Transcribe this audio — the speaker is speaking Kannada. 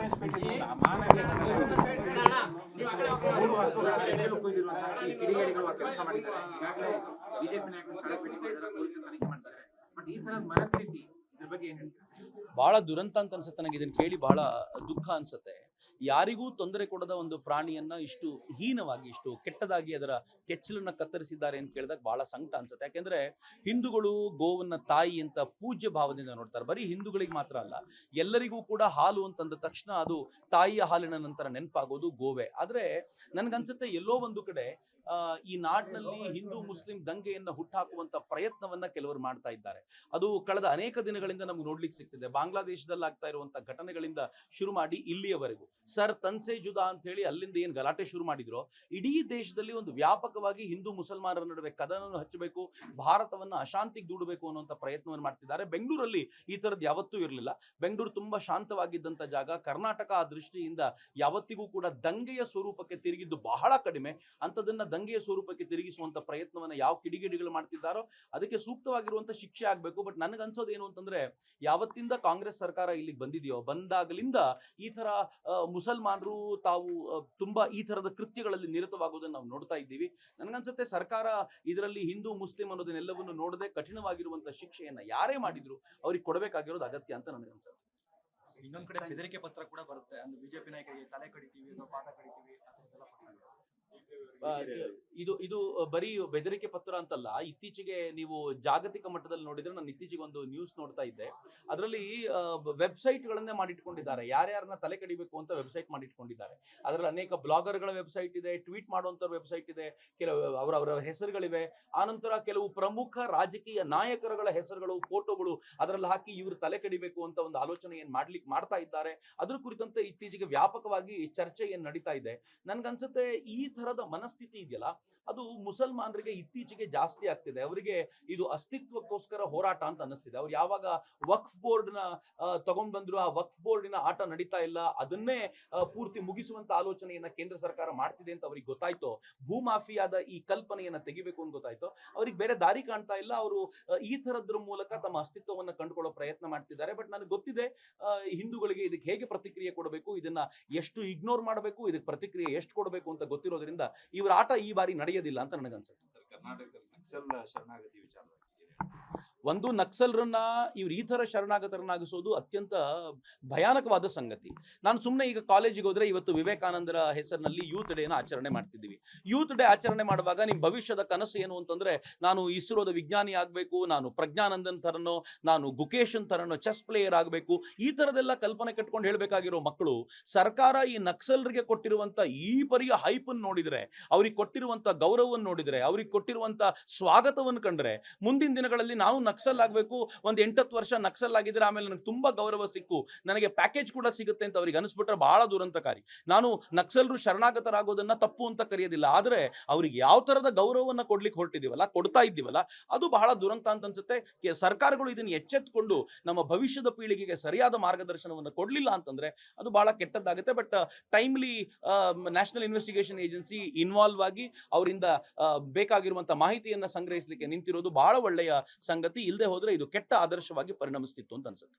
ಗಣೇಶಪೇಟೆ ಮಾನವೀಯ ಈ ಕಿಡಿಗೇಡಿಗಳು ಕೆಲಸ ಮಾಡಿದ್ದಾರೆ. ಈಗಾಗಲೇ ಬಿಜೆಪಿ ನಾಯಕರು ಸ್ಥಳ ಭೇಟಿ ಮಾಡಿದ್ದಾರೆ, ಪೊಲೀಸರು ತನಿಖೆ ಮಾಡ್ತಿದ್ದಾರೆ. ಬಟ್ ಈ ತರದ ಮನಸ್ಥಿತಿ ಇದ್ರ ಬಗ್ಗೆ ಏನ್ ಹೇಳ್ತೀರಾ? ಬಹಳ ದುರಂತ ಅಂತ ಅನ್ಸುತ್ತೆ ನನಗೆ. ಇದನ್ನ ಕೇಳಿ ಬಹಳ ದುಃಖ ಅನ್ಸುತ್ತೆ. ಯಾರಿಗೂ ತೊಂದರೆ ಕೊಡದ ಒಂದು ಪ್ರಾಣಿಯನ್ನ ಇಷ್ಟು ಹೀನವಾಗಿ, ಇಷ್ಟು ಕೆಟ್ಟದಾಗಿ ಅದರ ಕೆಚ್ಚಲನ್ನ ಕತ್ತರಿಸಿದ್ದಾರೆ ಅಂತ ಕೇಳಿದಾಗ ಬಹಳ ಸಂಕಟ ಅನ್ಸುತ್ತೆ. ಯಾಕೆಂದ್ರೆ ಹಿಂದೂಗಳು ಗೋವನ್ನ ತಾಯಿ ಅಂತ ಪೂಜ್ಯ ಭಾವದಿಂದ ನೋಡ್ತಾರೆ. ಬರೀ ಹಿಂದೂಗಳಿಗೆ ಮಾತ್ರ ಅಲ್ಲ, ಎಲ್ಲರಿಗೂ ಕೂಡ ಹಾಲು ಅಂತಂದ ತಕ್ಷಣ ಅದು ತಾಯಿಯ ಹಾಲಿನ ನಂತರ ನೆನಪಾಗೋದು ಗೋವೆ. ಆದ್ರೆ ನನ್ಗನ್ಸುತ್ತೆ ಎಲ್ಲೋ ಒಂದು ಕಡೆ ಈ ನಾಡಿನಲ್ಲಿ ಹಿಂದೂ ಮುಸ್ಲಿಂ ದಂಗೆಯನ್ನ ಹುಟ್ಟಾಕುವಂತ ಪ್ರಯತ್ನವನ್ನ ಕೆಲವರು ಮಾಡ್ತಾ ಇದ್ದಾರೆ. ಅದು ಕಳೆದ ಅನೇಕ ದಿನಗಳಿಂದ ನಮ್ಗೆ ನೋಡ್ಲಿಕ್ಕೆ ಸಿಗ್ತಿದೆ. ಬಾಂಗ್ಲಾದೇಶದಲ್ಲಿ ಆಗ್ತಾ ಇರುವಂತ ಘಟನೆಗಳಿಂದ ಶುರು ಮಾಡಿ ಇಲ್ಲಿಯವರೆಗೂ ಸರ್ ತನ್ಸೆ ಜುದಾ ಅಂತ ಹೇಳಿ ಅಲ್ಲಿಂದ ಏನ್ ಗಲಾಟೆ ಶುರು ಮಾಡಿದ್ರು, ಇಡೀ ದೇಶದಲ್ಲಿ ಒಂದು ವ್ಯಾಪಕವಾಗಿ ಹಿಂದೂ ಮುಸಲ್ಮಾನರ ನಡುವೆ ಕದನವನ್ನು ಹಚ್ಚಬೇಕು, ಭಾರತವನ್ನ ಅಶಾಂತಿಗೆ ದೂಡಬೇಕು ಅನ್ನುವಂತ ಪ್ರಯತ್ನವನ್ನು ಮಾಡ್ತಿದ್ದಾರೆ. ಬೆಂಗಳೂರಲ್ಲಿ ಈ ತರದ್ದು ಯಾವತ್ತೂ ಇರಲಿಲ್ಲ. ಬೆಂಗಳೂರು ತುಂಬಾ ಶಾಂತವಾಗಿದ್ದಂತ ಜಾಗ. ಕರ್ನಾಟಕ ಆ ದೃಷ್ಟಿಯಿಂದ ಯಾವತ್ತಿಗೂ ಕೂಡ ದಂಗೆಯ ಸ್ವರೂಪಕ್ಕೆ ತಿರುಗಿದ್ದು ಬಹಳ ಕಡಿಮೆ. ಅಂತದನ್ನ ದಂಗೆಯ ಸ್ವರೂಪಕ್ಕೆ ತಿರುಗಿಸುವಂತ ಪ್ರಯತ್ನವನ್ನ ಯಾವ ಕಿಡಿಗೇಡಿಗಳು ಮಾಡ್ತಿದ್ದಾರೋ ಅದಕ್ಕೆ ಸೂಕ್ತವಾಗಿರುವಂತ ಶಿಕ್ಷೆ ಆಗ್ಬೇಕು. ಬಟ್ ನನಗನ್ಸೋದು ಏನು ಅಂತಂದ್ರೆ, ಯಾವತ್ತಿಂದ ಕಾಂಗ್ರೆಸ್ ಸರ್ಕಾರ ಇಲ್ಲಿಗೆ ಬಂದಿದೆಯೋ ಬಂದಾಗಲಿಂದ ಈ ತರ ಮುಸಲ್ಮಾನರು ತಾವು ತುಂಬಾ ಈ ತರದ ಕೃತ್ಯಗಳಲ್ಲಿ ನಿರತವಾಗುವುದನ್ನು ನಾವು ನೋಡ್ತಾ ಇದ್ದೀವಿ. ನನಗನ್ಸುತ್ತೆ ಸರ್ಕಾರ ಇದರಲ್ಲಿ ಹಿಂದೂ ಮುಸ್ಲಿಂ ಅನ್ನೋದನ್ನೆಲ್ಲವನ್ನು ನೋಡದೆ ಕಠಿಣವಾಗಿರುವಂತ ಶಿಕ್ಷೆಯನ್ನ ಯಾರೇ ಮಾಡಿದ್ರು ಅವ್ರಿಗೆ ಕೊಡಬೇಕಾಗಿರೋದು ಅಗತ್ಯ ಅಂತ ನನಗನ್ಸುತ್ತೆ. ಇನ್ನೊಂದ್ ಕಡೆ ಬೆದರಿಕೆ ಪತ್ರ ಕೂಡ ಬರುತ್ತೆ. ಅಂದ್ರೆ ಬಿಜೆಪಿ ನಾಯಕರಿಗೆ ತಲೆ ಕಡಿತೀವಿ ಅಥವಾ ಪಾದ ಕಡಿತೀವಿ ಅದೆಲ್ಲ ಇದು ಬರೀ ಬೆದರಿಕೆ ಪತ್ರ ಅಂತಲ್ಲ. ಇತ್ತೀಚೆಗೆ ನೀವು ಜಾಗತಿಕ ಮಟ್ಟದಲ್ಲಿ ನೋಡಿದ್ರೆ, ನಾನು ಇತ್ತೀಚೆಗೆ ಒಂದು ನ್ಯೂಸ್ ನೋಡ್ತಾ ಇದ್ದೆ. ಅದರಲ್ಲಿ ವೆಬ್ಸೈಟ್ ಗಳನ್ನೇ ಮಾಡಿಟ್ಕೊಂಡಿದ್ದಾರೆ. ಯಾರ್ಯಾರನ್ನ ತಲೆ ಕಡಿಬೇಕು ಅಂತ ವೆಬ್ಸೈಟ್ ಮಾಡಿಟ್ಕೊಂಡಿದ್ದಾರೆ. ಅದರಲ್ಲಿ ಅನೇಕ ಬ್ಲಾಗರ್ಗಳ ವೆಬ್ಸೈಟ್ ಇದೆ, ಟ್ವೀಟ್ ಮಾಡುವಂತ ವೆಬ್ಸೈಟ್ ಇದೆ, ಕೆಲವು ಅವರ ಹೆಸರುಗಳಿವೆ. ಆನಂತರ ಕೆಲವು ಪ್ರಮುಖ ರಾಜಕೀಯ ನಾಯಕರುಗಳ ಹೆಸರುಗಳು, ಫೋಟೋಗಳು ಅದರಲ್ಲಿ ಹಾಕಿ ಇವರು ತಲೆ ಕಡಿಬೇಕು ಅಂತ ಒಂದು ಆಲೋಚನೆ ಮಾಡ್ತಾ ಇದ್ದಾರೆ. ಅದ್ರ ಕುರಿತಂತೆ ಇತ್ತೀಚೆಗೆ ವ್ಯಾಪಕವಾಗಿ ಚರ್ಚೆ ಏನ್ ನಡೀತಾ ಇದೆ. ನನ್ಗನ್ಸುತ್ತೆ ಈ ತರದ ಮನಸ್ಥಿತಿ ಇದೆಯಲ್ಲ, ಅದು ಮುಸಲ್ಮಾನರಿಗೆ ಇತ್ತೀಚೆಗೆ ಜಾಸ್ತಿ ಆಗ್ತಿದೆ. ಅವರಿಗೆ ಇದು ಅಸ್ತಿತ್ವಕ್ಕೋಸ್ಕರ ಹೋರಾಟ ಅಂತ ಅನಿಸ್ತಿದೆ. ಅವ್ರು ಯಾವಾಗ ವಕ್ಫ್ ಬೋರ್ಡ್ ನ ತಗೊಂಡ್ ಬಂದ್ರು, ಆ ವಕ್ಫ್ ಬೋರ್ಡಿನ ಆಟ ನಡೀತಾ ಇಲ್ಲ, ಅದನ್ನೇ ಪೂರ್ತಿ ಮುಗಿಸುವಂತ ಆಲೋಚನೆಯನ್ನ ಕೇಂದ್ರ ಸರ್ಕಾರ ಮಾಡ್ತಿದೆ ಅಂತ ಅವ್ರಿಗೆ ಗೊತ್ತಾಯ್ತು, ಭೂ ಮಾಫಿಯಾದ ಈ ಕಲ್ಪನೆಯನ್ನ ತೆಗಿಬೇಕು ಅಂತ ಗೊತ್ತಾಯ್ತು, ಅವ್ರಿಗೆ ಬೇರೆ ದಾರಿ ಕಾಣ್ತಾ ಇಲ್ಲ. ಅವರು ಈ ತರದ್ರ ಮೂಲಕ ತಮ್ಮ ಅಸ್ತಿತ್ವವನ್ನ ಕಂಡುಕೊಳ್ಳೋ ಪ್ರಯತ್ನ ಮಾಡ್ತಿದ್ದಾರೆ. ಬಟ್ ನನಗೆ ಗೊತ್ತಿದೆ ಹಿಂದೂಗಳಿಗೆ ಇದಕ್ಕೆ ಹೇಗೆ ಪ್ರತಿಕ್ರಿಯೆ ಕೊಡಬೇಕು, ಇದನ್ನ ಎಷ್ಟು ಇಗ್ನೋರ್ ಮಾಡಬೇಕು, ಇದಕ್ಕೆ ಪ್ರತಿಕ್ರಿಯೆ ಎಷ್ಟು ಕೊಡಬೇಕು ಅಂತ ಗೊತ್ತಿರೋದ್ರಿಂದ ಇವರ ಆಟ ಈ ಬಾರಿ ನಡೆಯೋದಿಲ್ಲ ಅಂತ ನನಗನ್ಸುತ್ತೆ. ಕರ್ನಾಟಕದಲ್ಲಿ ನಕ್ಸಲ್ ಶರಣಾಗತಿ ವಿಚಾರವಾಗಿ ಒಂದು, ನಕ್ಸಲರನ್ನ ಇವ್ರು ಈ ತರ ಶರಣಾಗತರನ್ನಾಗಿಸೋದು ಅತ್ಯಂತ ಭಯಾನಕವಾದ ಸಂಗತಿ. ನಾನು ಸುಮ್ಮನೆ ಈಗ ಕಾಲೇಜಿಗೆ ಹೋದ್ರೆ, ಇವತ್ತು ವಿವೇಕಾನಂದರ ಹೆಸರಿನಲ್ಲಿ ಯೂತ್ ಡೇನ ಆಚರಣೆ ಮಾಡ್ತಿದ್ದೀವಿ. ಯೂತ್ ಡೇ ಆಚರಣೆ ಮಾಡುವಾಗ ನಿಮ್ ಭವಿಷ್ಯದ ಕನಸು ಏನು ಅಂತಂದ್ರೆ, ನಾನು ಇಸ್ರೋದ ವಿಜ್ಞಾನಿ ಆಗ್ಬೇಕು, ನಾನು ಪ್ರಜ್ಞಾನಂದನ್ ತರನೋ, ನಾನು ಗುಕೇಶನ್ ತರನೋ ಚೆಸ್ ಪ್ಲೇಯರ್ ಆಗ್ಬೇಕು, ಈ ತರದೆಲ್ಲ ಕಲ್ಪನೆ ಕಟ್ಕೊಂಡು ಹೇಳ್ಬೇಕಾಗಿರೋ ಮಕ್ಕಳು ಸರ್ಕಾರ ಈ ನಕ್ಸಲರಿಗೆ ಕೊಟ್ಟಿರುವಂತ ಈ ಪರಿಯ ಹೈಪ್ ನೋಡಿದ್ರೆ, ಅವ್ರಿಗೆ ಕೊಟ್ಟಿರುವಂತ ಗೌರವವನ್ನು ನೋಡಿದ್ರೆ, ಅವ್ರಿಗೆ ಕೊಟ್ಟಿರುವಂತ ಸ್ವಾಗತವನ್ನು ಕಂಡ್ರೆ, ಮುಂದಿನ ದಿನಗಳಲ್ಲಿ ನಾವು ನಕ್ಸಲ್ ಆಗ್ಬೇಕು, ಒಂದ್ 8-10 ವರ್ಷ ನಕ್ಸಲ್ ಆಗಿದ್ರೆ ಆಮೇಲೆ ನನಗೆ ತುಂಬಾ ಗೌರವ ಸಿಕ್ಕು, ನನಗೆ ಪ್ಯಾಕೇಜ್ ಕೂಡ ಸಿಗುತ್ತೆ ಅಂತ ಅವ್ರಿಗೆ ಅನಿಸ್ಬಿಟ್ರೆ ಬಹಳ ದುರಂತಕಾರಿ. ನಾನು ನಕ್ಸಲರು ಶರಣಾಗತರಾಗೋದನ್ನ ತಪ್ಪು ಅಂತ ಕರೆಯೋದಿಲ್ಲ, ಆದ್ರೆ ಅವ್ರಿಗೆ ಯಾವ ತರದ ಗೌರವವನ್ನ ಕೊಡ್ಲಿಕ್ಕೆ ಹೊರಟಿದೀವಲ್ಲ, ಕೊಡ್ತಾ ಇದ್ದೀವಲ್ಲ, ಅದು ಬಹಳ ದುರಂತ ಅಂತ ಅನ್ಸುತ್ತೆ. ಸರ್ಕಾರಗಳು ಇದನ್ನ ಎಚ್ಚೆತ್ಕೊಂಡು ನಮ್ಮ ಭವಿಷ್ಯದ ಪೀಳಿಗೆಗೆ ಸರಿಯಾದ ಮಾರ್ಗದರ್ಶನವನ್ನು ಕೊಡ್ಲಿಲ್ಲ ಅಂತಂದ್ರೆ ಅದು ಬಹಳ ಕೆಟ್ಟದ್ದಾಗುತ್ತೆ. But timely national investigation agency involve ಆಗಿ ಅವರಿಂದ ಬೇಕಾಗಿರುವಂತ ಮಾಹಿತಿಯನ್ನ ಸಂಗ್ರಹಿಸಲಿಕ್ಕೆ ನಿಂತಿರೋದು ಬಹಳ ಒಳ್ಳೆಯ ಸಂಗತಿ. ಇಲ್ಲದೆ ಹೋದ್ರೆ ಇದು ಕೆಟ್ಟ ಆದರ್ಶವಾಗಿ ಪರಿಣಮಿಸ್ತಿತ್ತು ಅಂತ ಅನ್ಸುತ್ತೆ.